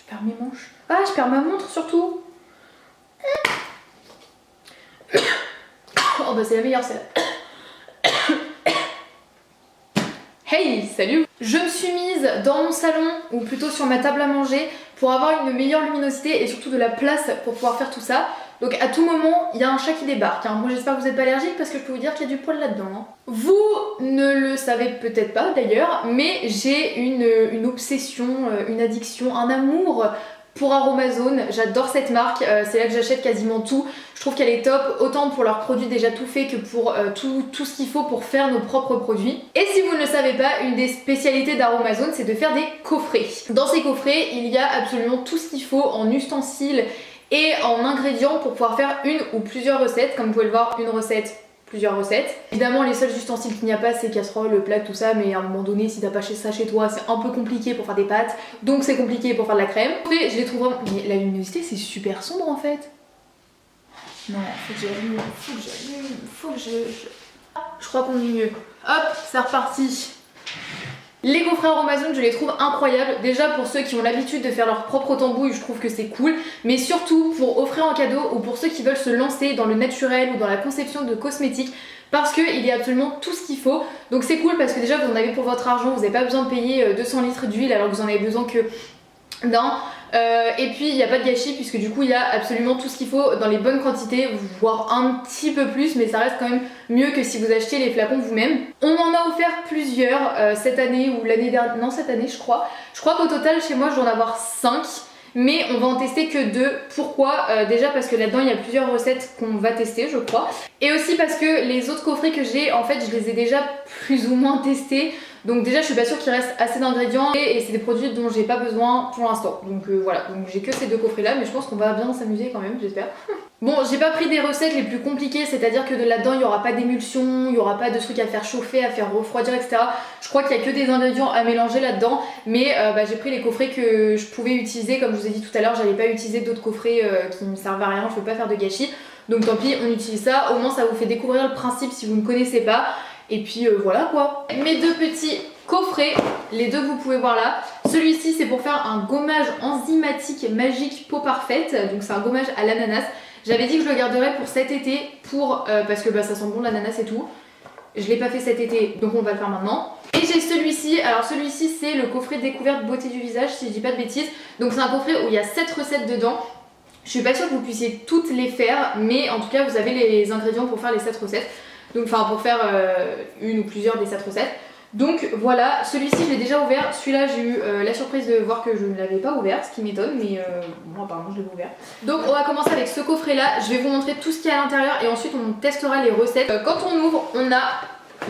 Je perds mes manches. Ah, je perds ma montre surtout. Oh bah c'est la meilleure celle-là. Hey, salut! Je me suis mise dans mon salon, ou plutôt sur ma table à manger, pour avoir une meilleure luminosité et surtout de la place pour pouvoir faire tout ça. Donc à tout moment, il y a un chat qui débarque. Hein. Moi j'espère que vous n'êtes pas allergique parce que je peux vous dire qu'il y a du poil là-dedans. Hein. Vous ne le savez peut-être pas d'ailleurs, mais j'ai une obsession, une addiction, un amour pour Aromazone. J'adore cette marque, c'est là que j'achète quasiment tout. Je trouve qu'elle est top, autant pour leurs produits déjà tout faits que pour tout ce qu'il faut pour faire nos propres produits. Et si vous ne le savez pas, une des spécialités d'Aromazone, c'est de faire des coffrets. Dans ces coffrets, il y a absolument tout ce qu'il faut en ustensiles et en ingrédients pour pouvoir faire une ou plusieurs recettes. Comme vous pouvez le voir, une recette, plusieurs recettes. Évidemment, les seuls ustensiles qu'il n'y a pas, c'est casserole, plaque, tout ça, mais à un moment donné, si t'as pas ça chez toi, c'est un peu compliqué pour faire des pâtes, donc c'est compliqué pour faire de la crème. Après, je les trouve vraiment... Mais la luminosité, c'est super sombre en fait. Non, faut que j'allume, faut que je crois qu'on est mieux. Hop, c'est reparti. Les coffrets Aromazone, je les trouve incroyables. Déjà pour ceux qui ont l'habitude de faire leur propre tambouille, je trouve que c'est cool. Mais surtout pour offrir en cadeau ou pour ceux qui veulent se lancer dans le naturel ou dans la conception de cosmétiques. Parce qu'il y a absolument tout ce qu'il faut. Donc c'est cool parce que déjà vous en avez pour votre argent. Vous n'avez pas besoin de payer 200 litres d'huile alors que vous en avez besoin que d'un. Et puis il n'y a pas de gâchis puisque du coup il y a absolument tout ce qu'il faut dans les bonnes quantités, voire un petit peu plus, mais ça reste quand même mieux que si vous achetiez les flacons vous-même. On m'en a offert plusieurs cette année ou l'année dernière, non cette année je crois. Je crois qu'au total chez moi je dois en avoir 5. Mais on va en tester que 2. Pourquoi? Déjà parce que là-dedans il y a plusieurs recettes qu'on va tester je crois. Et aussi parce que les autres coffrets que j'ai, en fait je les ai déjà plus ou moins testés. Donc déjà je suis pas sûre qu'il reste assez d'ingrédients et c'est des produits dont j'ai pas besoin pour l'instant. Donc voilà, donc j'ai que ces 2 coffrets là, mais je pense qu'on va bien s'amuser quand même, j'espère. Bon, j'ai pas pris des recettes les plus compliquées, c'est-à-dire que de là-dedans il y aura pas d'émulsion, il y aura pas de trucs à faire chauffer, à faire refroidir, etc. Je crois qu'il y a que des ingrédients à mélanger là-dedans, mais j'ai pris les coffrets que je pouvais utiliser. Comme je vous ai dit tout à l'heure, j'allais pas utiliser d'autres coffrets qui me servent à rien, je veux pas faire de gâchis. Donc tant pis, on utilise ça, au moins ça vous fait découvrir le principe si vous ne connaissez pas. Et puis voilà quoi. Mes 2 petits coffrets, les 2 que vous pouvez voir là. Celui-ci c'est pour faire un gommage enzymatique magique peau parfaite. Donc c'est un gommage à l'ananas. J'avais dit que je le garderais pour cet été parce que ça sent bon l'ananas et tout. Je l'ai pas fait cet été donc on va le faire maintenant. Et j'ai celui-ci, alors celui-ci c'est le coffret découverte beauté du visage si je dis pas de bêtises. Donc c'est un coffret où il y a 7 recettes dedans. Je suis pas sûre que vous puissiez toutes les faire, mais en tout cas vous avez les ingrédients pour faire les 7 recettes. Donc enfin pour faire une ou plusieurs des 7 recettes. Donc voilà, celui-ci je l'ai déjà ouvert. Celui-là j'ai eu la surprise de voir que je ne l'avais pas ouvert, ce qui m'étonne, mais moi apparemment je l'ai ouvert. Donc on va commencer avec ce coffret là. Je vais vous montrer tout ce qu'il y a à l'intérieur et ensuite on testera les recettes. Quand on ouvre, on a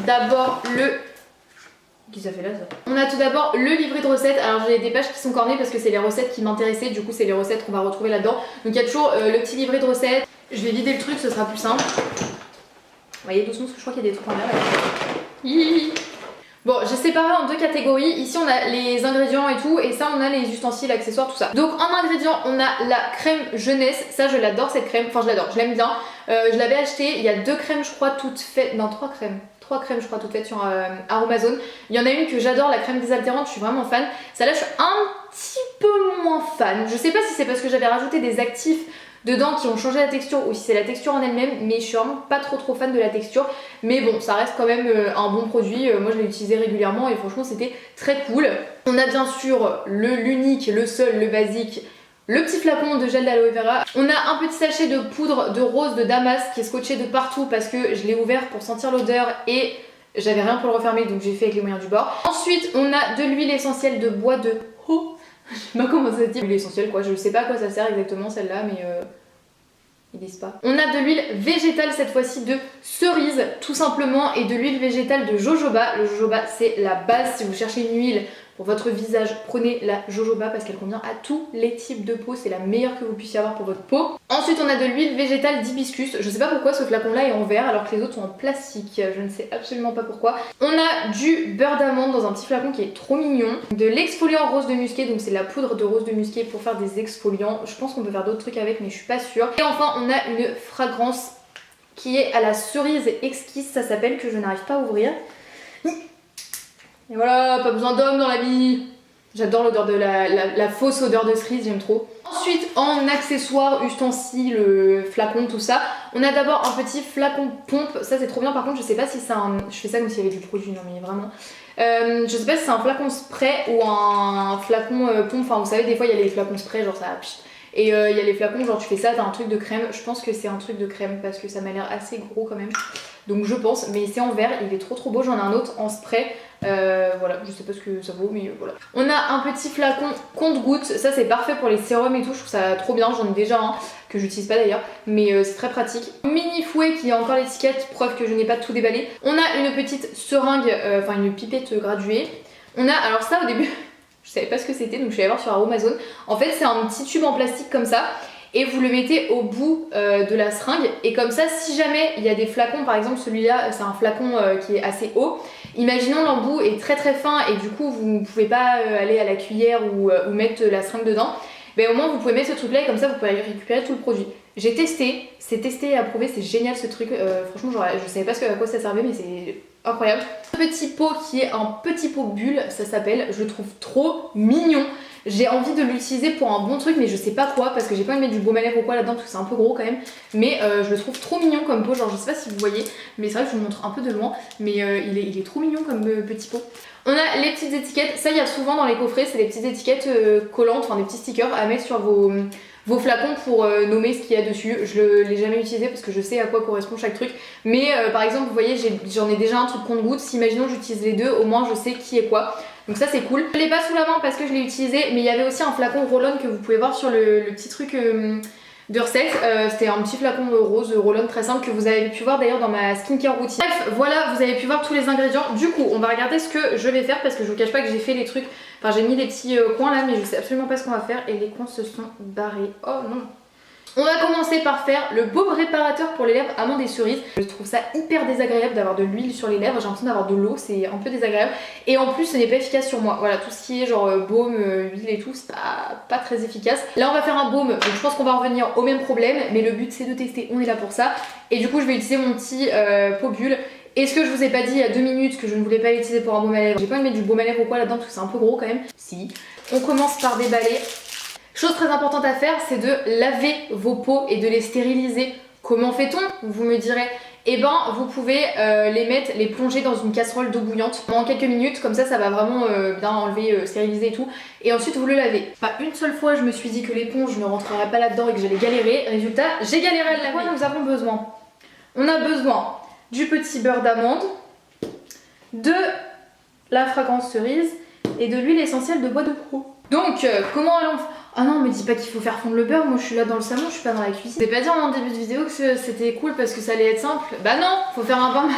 d'abord le... Qu'est-ce que ça fait là ça? On a tout d'abord le livret de recettes. Alors j'ai des pages qui sont cornées parce que c'est les recettes qui m'intéressaient. Du coup c'est les recettes qu'on va retrouver là-dedans. Donc il y a toujours le petit livret de recettes. Je vais vider le truc, ce sera plus simple. Vous voyez doucement parce que je crois qu'il y a des trucs en l'air. Bon, j'ai séparé en 2 catégories. Ici on a les ingrédients et tout, et ça on a les ustensiles, accessoires, tout ça. Donc en ingrédients on a la crème jeunesse. Ça je l'adore cette crème, enfin je l'adore, je l'aime bien. Je l'avais acheté, il y a 2 crèmes je crois toutes faites, non 3 crèmes. 3 crèmes je crois toutes faites sur Aromazone. Il y en a une que j'adore, la crème désaltérante, je suis vraiment fan. Celle-là je suis un petit peu moins fan. Je sais pas si c'est parce que j'avais rajouté des actifs dedans qui ont changé la texture ou si c'est la texture en elle-même, mais je suis vraiment pas trop fan de la texture. Mais bon, ça reste quand même un bon produit. Moi je l'ai utilisé régulièrement et franchement c'était très cool. On a bien sûr l'unique, le seul, le basique, le petit flacon de gel d'aloe vera. On a un petit sachet de poudre de rose de Damas qui est scotché de partout parce que je l'ai ouvert pour sentir l'odeur et j'avais rien pour le refermer, donc j'ai fait avec les moyens du bord. Ensuite on a de l'huile essentielle de bois de ho. Je sais pas comment ça se dit, l'huile essentielle quoi, je sais pas à quoi ça sert exactement celle-là, mais ils disent pas. On a de l'huile végétale cette fois-ci de cerise tout simplement et de l'huile végétale de jojoba. Le jojoba c'est la base si vous cherchez une huile pour votre visage, prenez la jojoba parce qu'elle convient à tous les types de peau, c'est la meilleure que vous puissiez avoir pour votre peau. Ensuite on a de l'huile végétale d'hibiscus, je sais pas pourquoi ce flacon là est en verre alors que les autres sont en plastique, je ne sais absolument pas pourquoi. On a du beurre d'amande dans un petit flacon qui est trop mignon, de l'exfoliant rose de musqué, donc c'est la poudre de rose de musqué pour faire des exfoliants, je pense qu'on peut faire d'autres trucs avec mais je suis pas sûre. Et enfin on a une fragrance qui est à la cerise exquise, ça s'appelle, que je n'arrive pas à ouvrir. Et voilà, pas besoin d'homme dans la vie. J'adore l'odeur de la fausse odeur de cerise, j'aime trop. Ensuite, en accessoires, ustensiles, flacons, tout ça, on a d'abord un petit flacon pompe. Ça c'est trop bien, par contre je sais pas si c'est un... Je fais ça comme s'il y avait du produit, non mais vraiment. Je sais pas si c'est un flacon spray ou un flacon pompe. Enfin vous savez des fois il y a les flacons spray genre ça... Et il y a les flacons genre tu fais ça, t'as un truc de crème. Je pense que c'est un truc de crème parce que ça m'a l'air assez gros quand même. Donc je pense, mais c'est en verre, il est trop beau. J'en ai un autre en spray. Voilà, je sais pas ce que ça vaut, mais voilà. On a un petit flacon compte-gouttes, ça c'est parfait pour les sérums et tout, je trouve ça trop bien, j'en ai déjà un que j'utilise pas d'ailleurs, mais c'est très pratique. Mini fouet qui a encore l'étiquette, preuve que je n'ai pas tout déballé. On a une petite seringue, enfin une pipette graduée. On a, alors ça au début, je savais pas ce que c'était, donc je suis allée voir sur Amazon. En fait c'est un petit tube en plastique comme ça. Et vous le mettez au bout de la seringue et comme ça si jamais il y a des flacons, par exemple celui-là c'est un flacon qui est assez haut, imaginons l'embout est très fin et du coup vous ne pouvez pas aller à la cuillère ou mettre la seringue dedans, mais au moins vous pouvez mettre ce truc là et comme ça vous pouvez récupérer tout le produit. J'ai testé, c'est testé et approuvé, c'est génial ce truc, franchement je savais pas à quoi ça servait mais c'est incroyable. Ce petit pot qui est un petit pot bulle, ça s'appelle, je le trouve trop mignon. J'ai envie de l'utiliser pour un bon truc mais je sais pas quoi parce que j'ai pas envie de mettre du baume à lèvres ou quoi là-dedans parce que c'est un peu gros quand même. Mais je le trouve trop mignon comme pot, genre je sais pas si vous voyez mais c'est vrai que je vous le montre un peu de loin mais il est trop mignon comme petit pot. On a les petites étiquettes, ça il y a souvent dans les coffrets, c'est les petites étiquettes collantes, enfin des petits stickers à mettre sur vos flacons pour nommer ce qu'il y a dessus. Je l'ai jamais utilisé parce que je sais à quoi correspond chaque truc. Mais par exemple vous voyez j'en ai déjà un truc compte-gouttes, si imaginons j'utilise les deux au moins je sais qui est quoi. Donc ça c'est cool. Je l'ai pas sous la main parce que je l'ai utilisé mais il y avait aussi un flacon roll-on que vous pouvez voir sur le petit truc de recette. C'était un petit flacon rose roll-on très simple que vous avez pu voir d'ailleurs dans ma skincare routine. Bref voilà vous avez pu voir tous les ingrédients. Du coup on va regarder ce que je vais faire parce que je vous cache pas que j'ai fait les trucs. Enfin j'ai mis des petits coins là mais je sais absolument pas ce qu'on va faire et les coins se sont barrés. Oh non. On va commencer par faire le baume réparateur pour les lèvres amandes et cerises. Je trouve ça hyper désagréable d'avoir de l'huile sur les lèvres, j'ai l'impression d'avoir de l'eau, c'est un peu désagréable. Et en plus ce n'est pas efficace sur moi, voilà tout ce qui est genre baume, huile et tout, c'est pas très efficace. Là on va faire un baume, donc je pense qu'on va revenir au même problème, mais le but c'est de tester, on est là pour ça. Et du coup je vais utiliser mon petit pot bulle. Et ce que je vous ai pas dit il y a 2 minutes que je ne voulais pas l'utiliser pour un baume à lèvres, j'ai pas envie de mettre du baume à lèvres ou quoi là-dedans parce que c'est un peu gros quand même. Si. On commence par déballer. Chose très importante à faire, c'est de laver vos peaux et de les stériliser. Comment fait-on? Vous me direz. Eh ben, vous pouvez les plonger dans une casserole d'eau bouillante pendant quelques minutes, comme ça va vraiment bien enlever, stériliser et tout. Et ensuite vous le lavez. Pas une seule fois je me suis dit que l'éponge ne rentrerait pas là-dedans et que j'allais galérer. Résultat, j'ai galéré à le laver. Nous avons besoin. On a besoin du petit beurre d'amande, de la fragrance cerise et de l'huile essentielle de bois de pro. Donc, comment allons... Ah non, me dis pas qu'il faut faire fondre le beurre, moi je suis là dans le salon, je suis pas dans la cuisine. Je vais pas dire en début de vidéo que c'était cool parce que ça allait être simple. Bah non, faut faire un pain.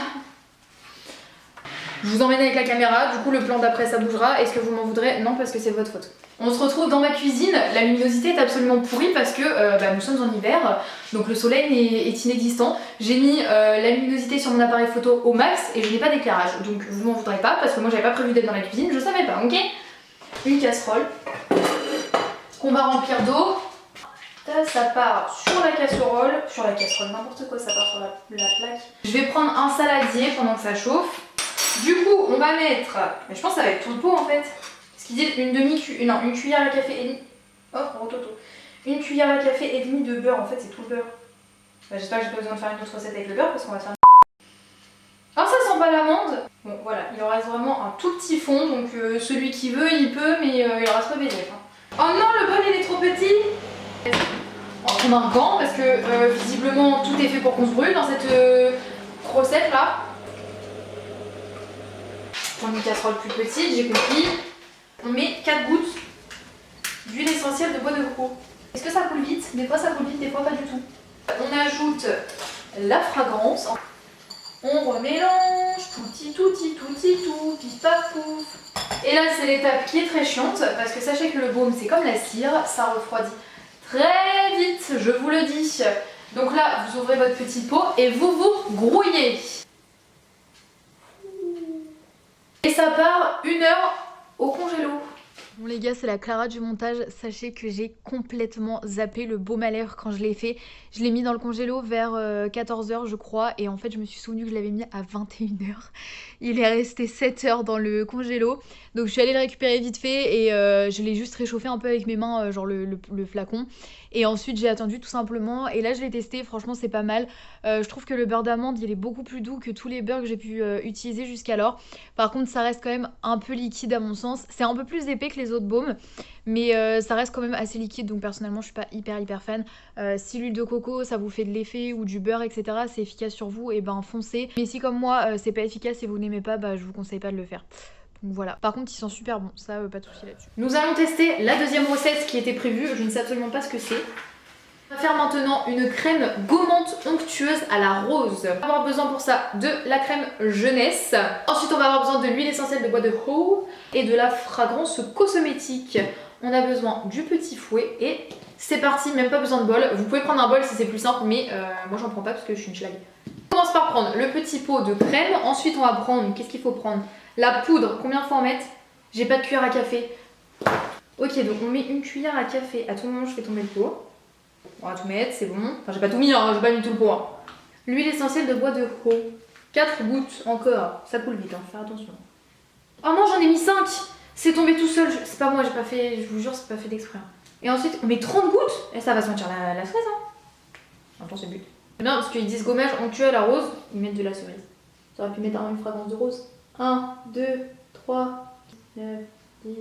Je vous emmène avec la caméra, du coup le plan d'après ça bougera. Est-ce que vous m'en voudrez? Non, parce que c'est votre faute. On se retrouve dans ma cuisine, la luminosité est absolument pourrie parce que nous sommes en hiver, donc le soleil est inexistant. J'ai mis la luminosité sur mon appareil photo au max et je n'ai pas d'éclairage, donc vous m'en voudrez pas parce que moi j'avais pas prévu d'être dans la cuisine, je savais pas, ok? Une casserole qu'on va remplir d'eau. Ça part sur la casserole, n'importe quoi, ça part sur la plaque. Je vais prendre un saladier pendant que ça chauffe. Du coup, on va mettre, mais je pense que ça va être tout le pot en fait. Ce qu'ils disent une cuillère à café et demie. Oh, rototo. Une cuillère à café et demie de beurre, en fait c'est tout le beurre. J'espère que j'ai pas besoin de faire une autre recette avec le beurre parce qu'on va faire. Alors ça sent pas l'amande. Bon voilà, il en reste vraiment un tout petit fond, donc celui qui veut il peut, mais il en reste pas bénéfique. Oh non, le bol il est trop petit. On va prendre un gant parce que visiblement tout est fait pour qu'on se brûle dans cette recette là. Je prends une casserole plus petite, j'ai compris. On met 4 gouttes d'huile essentielle de bois de pro. Est-ce que ça coule vite? Des fois ça coule vite, des fois pas du tout. On ajoute la fragrance. On remélange, tout, pif paf pouf. Et là c'est l'étape qui est très chiante parce que sachez que le baume c'est comme la cire, ça refroidit très vite, je vous le dis. Donc là vous ouvrez votre petit pot et vous grouillez. Et ça part 1 heure au congélo. Bon les gars, c'est la Clara du montage. Sachez que j'ai complètement zappé le baume à lèvres quand je l'ai fait. Je l'ai mis dans le congélo vers 14h je crois. Et en fait je me suis souvenu que je l'avais mis à 21h. Il est resté 7 heures dans le congélo. Donc je suis allée le récupérer vite fait. Et je l'ai juste réchauffé un peu avec mes mains, genre le flacon. Et ensuite j'ai attendu tout simplement. Et là je l'ai testé, franchement c'est pas mal. Je trouve que le beurre d'amande il est beaucoup plus doux que tous les beurres que j'ai pu utiliser jusqu'alors. Par contre ça reste quand même un peu liquide à mon sens. C'est un peu plus épais que les autres baumes, mais ça reste quand même assez liquide, donc personnellement je suis pas hyper fan. Si l'huile de coco ça vous fait de l'effet, ou du beurre etc, c'est efficace sur vous, et ben foncez. Mais si comme moi c'est pas efficace et vous n'aimez pas, bah je vous conseille pas de le faire. Donc voilà. Par contre ils sont super bons, ça pas de soucis là-dessus. Nous allons tester la deuxième recette qui était prévue, je ne sais absolument pas ce que c'est. On va faire maintenant une crème gommante onctueuse à la rose. On va avoir besoin pour ça de la crème jeunesse. Ensuite on va avoir besoin de l'huile essentielle de bois de Howe et de la fragrance cosmétique. On a besoin du petit fouet et c'est parti, même pas besoin de bol. Vous pouvez prendre un bol si c'est plus simple, mais moi j'en prends pas parce que je suis une schlag. On commence par prendre le petit pot de crème. Ensuite on va prendre, qu'est-ce qu'il faut prendre? La poudre, combien faut en mettre? J'ai pas de cuillère à café. Ok, donc on met une cuillère à café. À tout moment je fais tomber le pot. On va tout mettre, c'est bon. Enfin, j'ai pas tout mis, hein, j'ai pas mis tout le pot. Hein. L'huile essentielle de bois de Howe. 4 gouttes encore. Ça coule vite, hein, faut faire attention. Oh non, j'en ai mis 5. C'est tombé tout seul. C'est pas moi, j'ai pas fait. Je vous jure, c'est pas fait d'exprès. Et ensuite, on met 30 gouttes. Et ça va sentir la cerise, hein. En même temps, c'est le but. C'est bien parce qu'ils disent gommage onctueux à la rose, ils mettent de la cerise. Ça aurait pu mettre une fragrance de rose. 1, 2, 3, 9, 10,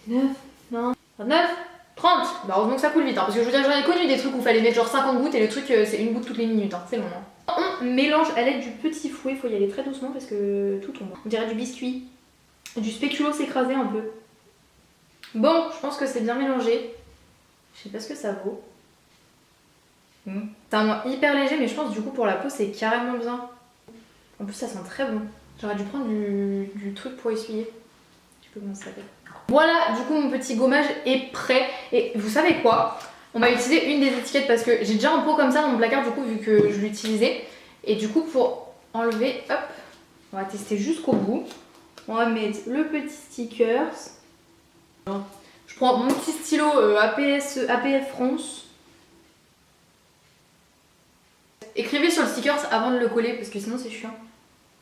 9, 20, 29. 30. Bah heureusement que ça coule vite, hein, parce que je veux dire, j'en ai connu des trucs où il fallait mettre genre 50 gouttes et le truc c'est une goutte toutes les minutes, hein, c'est long. Hein. On mélange à l'aide du petit fouet, faut y aller très doucement parce que tout tombe. On dirait du biscuit, du spéculoos écrasé un peu. Bon, je pense que c'est bien mélangé. Je sais pas ce que ça vaut. C'est un moins hyper léger, mais je pense du coup pour la peau c'est carrément bien. En plus ça sent très bon. J'aurais dû prendre du truc pour essuyer. Je sais pas comment ça s'appelle. Voilà, du coup mon petit gommage est prêt. Et vous savez quoi? On va utiliser une des étiquettes parce que j'ai déjà un pot comme ça dans mon placard du coup vu que je l'utilisais. Et du coup pour enlever, hop, on va tester jusqu'au bout. On va mettre le petit stickers. Je prends mon petit stylo APF France. Écrivez sur le stickers avant de le coller parce que sinon c'est chiant.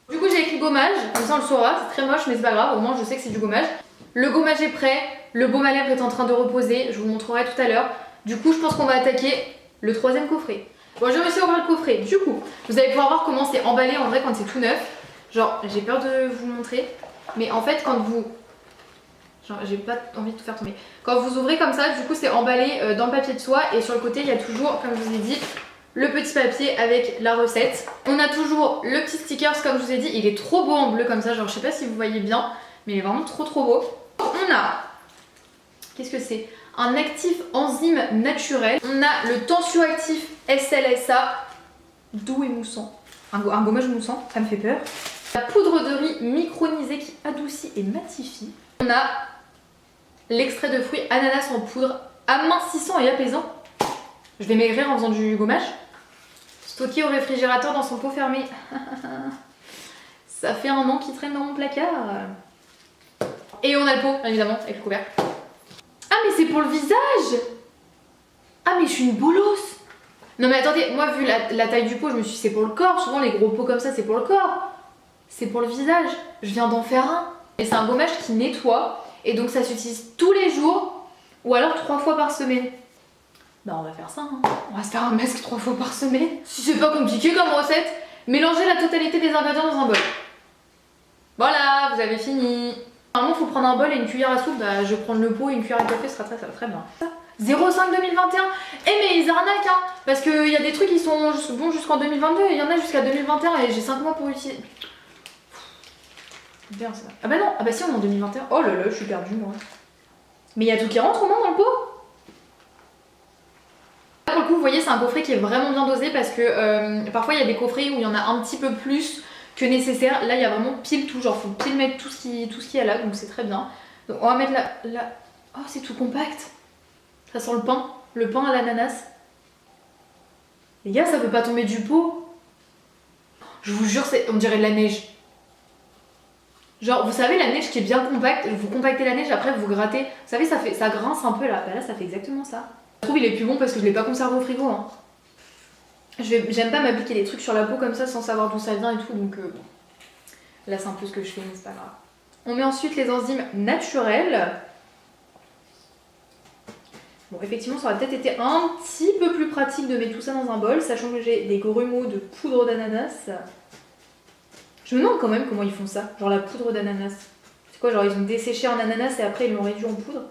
Du coup j'ai écrit gommage, comme ça on le saura, c'est très moche mais c'est pas grave, au moins je sais que c'est du gommage. Le gommage est prêt, le baume à lèvres est en train de reposer, je vous montrerai tout à l'heure. Du coup je pense qu'on va attaquer le troisième coffret. Bon j'ai réussi à ouvrir le coffret, du coup vous allez pouvoir voir comment c'est emballé en vrai quand c'est tout neuf. Genre j'ai peur de vous montrer, mais en fait quand vous... Genre j'ai pas envie de tout faire tomber. Quand vous ouvrez comme ça, du coup c'est emballé dans le papier de soie et sur le côté il y a toujours, comme je vous ai dit, le petit papier avec la recette. On a toujours le petit stickers comme je vous ai dit, il est trop beau en bleu comme ça, genre je sais pas si vous voyez bien, mais il est vraiment trop beau. On a, qu'est-ce que c'est? Un actif enzyme naturel. On a le tensioactif SLSA, doux et moussant. Un gommage moussant, ça me fait peur. La poudre de riz micronisée qui adoucit et matifie. On a l'extrait de fruits ananas en poudre, amincissant et apaisant. Je vais maigrir en faisant du gommage. Stocké au réfrigérateur dans son pot fermé. Ça fait un an qu'il traîne dans mon placard. Et on a le pot, évidemment, avec le couvercle. Ah mais c'est pour le visage! Ah mais je suis une bolosse! Non mais attendez, moi vu la taille du pot, je me suis dit c'est pour le corps. Souvent les gros pots comme ça c'est pour le corps. C'est pour le visage. Je viens d'en faire un. Et c'est un gommage qui nettoie. Et donc ça s'utilise tous les jours. Ou alors 3 fois par semaine. Bah on va faire ça, hein. On va se faire un masque 3 fois par semaine. Si c'est pas compliqué comme recette, mélangez la totalité des ingrédients dans un bol. Voilà, vous avez fini. Normalement il faut prendre un bol et une cuillère à soupe, bah je vais prendre le pot et une cuillère à café, ça va très bien. 05 2021. Eh mais ils arnaquent hein, parce qu'il y a des trucs qui sont bons jusqu'en 2022 et il y en a jusqu'à 2021 et j'ai 5 mois pour utiliser. Bien ça. Ah bah non, ah bah si on est en 2021. Oh là là, je suis perdue moi. Mais il y a tout qui rentre au moins dans le pot. Là pour le coup vous voyez c'est un coffret qui est vraiment bien dosé parce que parfois il y a des coffrets où il y en a un petit peu plus que nécessaire. Là il y a vraiment pile tout, genre faut pile mettre tout ce qui est là, donc c'est très bien. Donc on va mettre la... Oh c'est tout compact. Ça sent le pain à l'ananas. Les gars ça peut pas tomber du pot. Je vous jure on dirait de la neige. Genre, vous savez, la neige qui est bien compacte, vous compactez la neige, après vous grattez. Vous savez, ça grince un peu là. Bah là, ça fait exactement ça. Je trouve il est plus bon parce que je l'ai pas conservé au frigo. Hein. J'aime pas m'appliquer des trucs sur la peau comme ça sans savoir d'où ça vient et tout, donc bon. Là, c'est un peu ce que je fais, mais c'est pas grave. On met ensuite les enzymes naturelles. Bon, effectivement, ça aurait peut-être été un petit peu plus pratique de mettre tout ça dans un bol, sachant que j'ai des grumeaux de poudre d'ananas. Je me demande quand même comment ils font ça, genre la poudre d'ananas. C'est quoi, genre ils ont desséché un ananas et après ils l'ont réduit en poudre?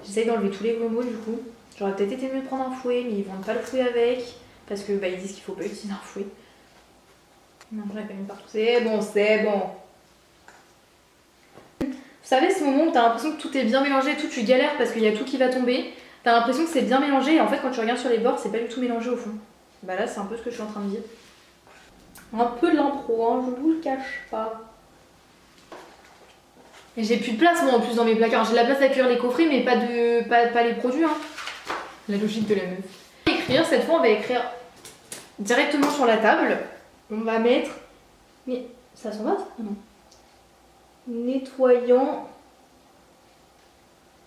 J'essaye d'enlever tous les grumeaux du coup. J'aurais peut-être été mieux de prendre un fouet, mais ils vendent pas le fouet avec, parce que bah, ils disent qu'il faut pas utiliser un fouet. Non, j'en ai pas mis partout. C'est bon, c'est bon. Vous savez, ce moment où t'as l'impression que tout est bien mélangé et tout, tu galères parce qu'il y a tout qui va tomber. T'as l'impression que c'est bien mélangé et en fait, quand tu regardes sur les bords, c'est pas du tout mélangé au fond. Bah là, c'est un peu ce que je suis en train de dire. Un peu de l'impro, hein, je vous le cache pas. Et j'ai plus de place moi en plus dans mes placards. J'ai de la place à accueillir les coffrets, mais pas les produits. Hein. La logique de la meuf. Écrire, cette fois, on va écrire directement sur la table. On va mettre. Mais ça s'en va ça? Non. Nettoyant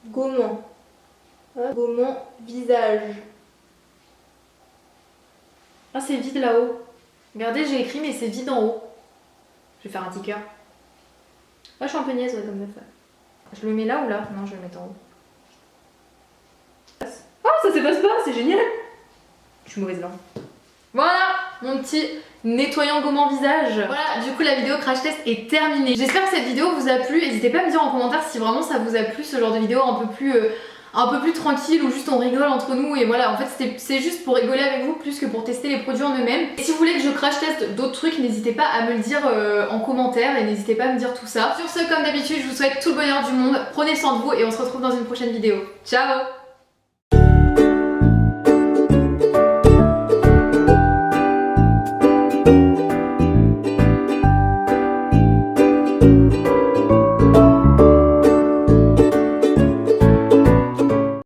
gommant. Gommant visage. Ah, c'est vide là-haut. Regardez, j'ai écrit, mais c'est vide en haut. Je vais faire un ticker. Moi, je suis un peu niaise, ouais, comme meuf. Je le mets là ou là? Non, je vais le mettre en haut. Oh, ça s'efface pas, c'est génial! Je suis mauvaise langue. Voilà, mon petit nettoyant gommant visage. Voilà, du coup la vidéo crash test est terminée. J'espère que cette vidéo vous a plu. N'hésitez pas à me dire en commentaire si vraiment ça vous a plu, ce genre de vidéo un peu plus tranquille, où juste on rigole entre nous. Et voilà, en fait c'est juste pour rigoler avec vous plus que pour tester les produits en eux-mêmes. Et si vous voulez que je crash teste d'autres trucs, n'hésitez pas à me le dire en commentaire. Et n'hésitez pas à me dire tout ça. Sur ce, comme d'habitude, je vous souhaite tout le bonheur du monde. Prenez soin de vous et on se retrouve dans une prochaine vidéo. Ciao!